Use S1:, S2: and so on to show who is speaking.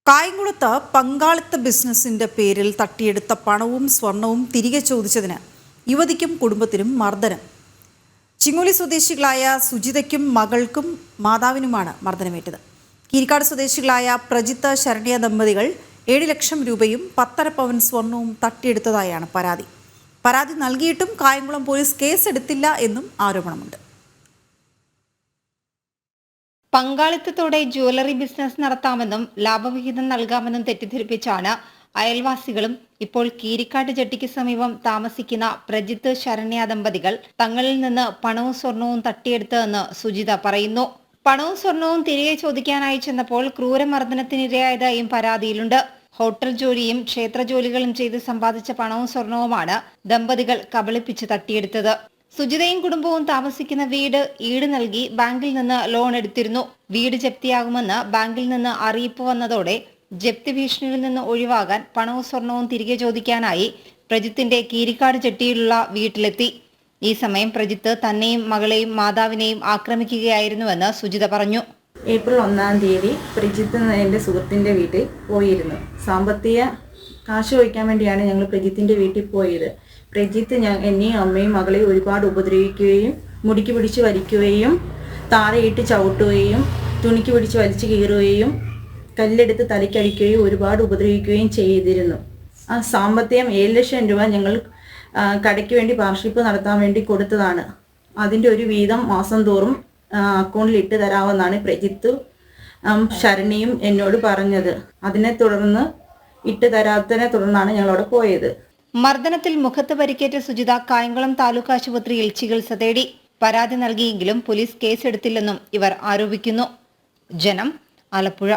S1: കായംകുളത്ത് പങ്കാളിത്ത ബിസിനസിന്റെ പേരിൽ തട്ടിയെടുത്ത പണവും സ്വർണവും തിരികെ ചോദിച്ചതിന് യുവതിക്കും കുടുംബത്തിനും മർദ്ദനം. ചിങ്ങോലി സ്വദേശികളായ സുജിതയ്ക്കും മകൾക്കും മാതാവിനുമാണ് മർദ്ദനമേറ്റത്. കീരിക്കാട് സ്വദേശികളായ പ്രജിത്ത് ശരണ്യ ദമ്പതികൾ 7 ലക്ഷം രൂപയും 1.5 പവൻ സ്വർണവും തട്ടിയെടുത്തതായാണ് പരാതി. പരാതി നൽകിയിട്ടും കായംകുളം പോലീസ് കേസെടുത്തില്ല എന്നും ആരോപണമുണ്ട്.
S2: പങ്കാളിത്തത്തോടെ ജ്വല്ലറി ബിസിനസ് നടത്താമെന്നും ലാഭവിഹിതം നൽകാമെന്നും തെറ്റിദ്ധരിപ്പിച്ചാണ് അയൽവാസികളും ഇപ്പോൾ കീരിക്കാട്ട് ജെട്ടിക്ക് സമീപം താമസിക്കുന്ന പ്രജിത്ത് ശരണ്യ ദമ്പതികൾ തങ്ങളിൽ നിന്ന് പണവും സ്വർണവും തട്ടിയെടുത്തതെന്ന് സുജിത പറയുന്നു. പണവും സ്വർണവും തിരികെ ചോദിക്കാനായി ചെന്നപ്പോൾ ക്രൂരമർദ്ദനത്തിനിരയായതായും പരാതിയിലുണ്ട്. ഹോട്ടൽ ജോലിയും ക്ഷേത്ര ജോലികളും ചെയ്ത് സമ്പാദിച്ച പണവും സ്വർണവുമാണ് ദമ്പതികൾ കബളിപ്പിച്ച് തട്ടിയെടുത്തത്. സുജിതയും കുടുംബവും താമസിക്കുന്ന വീട് ഈട് നൽകി ബാങ്കിൽ നിന്ന് ലോൺ എടുത്തിരുന്നു. വീട് ജപ്തിയാകുമെന്ന് ബാങ്കിൽ നിന്ന് അറിയിപ്പ് വന്നതോടെ ജപ്തി ഭീഷണിയിൽ നിന്ന് ഒഴിവാകാൻ പണവും സ്വർണവും തിരികെ ചോദിക്കാനായി പ്രജിത്തിന്റെ കീരിക്കാട് ചെട്ടിയിലുള്ള വീട്ടിലെത്തി. ഈ സമയം പ്രജിത്ത് തന്നെയും മകളെയും മാതാവിനെയും ആക്രമിക്കുകയായിരുന്നുവെന്ന് സുജിത പറഞ്ഞു.
S3: ഏപ്രിൽ 1-ാം തീയതി പ്രജിത്ത് എൻ്റെ സുഹൃത്തിൻ്റെ വീട്ടിൽ പോയിരുന്നു. സാമ്പത്തിക കാശ് ചോദിക്കാൻ വേണ്ടിയാണ് ഞങ്ങൾ പ്രജിത്തിൻ്റെ വീട്ടിൽ പോയത്. പ്രജിത്ത് എന്നെയും അമ്മയും മകളെയും ഒരുപാട് ഉപദ്രവിക്കുകയും മുടിക്ക് പിടിച്ച് വലിക്കുകയും താഴെയിട്ട് ചവിട്ടുകയും തുണിക്ക് പിടിച്ച് വലിച്ചു കീറുകയും കല്ലെടുത്ത് തലയ്ക്കടിക്കുകയും ഒരുപാട് ഉപദ്രവിക്കുകയും ചെയ്തിരുന്നു. ആ സാമ്പത്തികം 7 ലക്ഷം രൂപ ഞങ്ങൾ കടയ്ക്ക് വേണ്ടി പാർഷിപ്പ് നടത്താൻ വേണ്ടി കൊടുത്തതാണ്. അതിൻ്റെ ഒരു വീതം മാസം തോറും അക്കൗണ്ടിൽ ഇട്ട് തരാമെന്നാണ് പ്രജിത്ത് ശരണ്യയും എന്നോട് പറഞ്ഞത്. അതിനെ തുടർന്ന് ഇട്ട് തരാത്തതിനെ തുടർന്നാണ് ഞങ്ങളവിടെ പോയത്.
S2: മർദ്ദനത്തിൽ മുഖത്ത് പരിക്കേറ്റ സുജിത കായംകുളം താലൂക്ക് ആശുപത്രിയിൽ ചികിത്സ തേടി. പരാതി നൽകിയെങ്കിലും പോലീസ് കേസെടുത്തില്ലെന്നും ഇവർ ആരോപിക്കുന്നു. ജനം, ആലപ്പുഴ.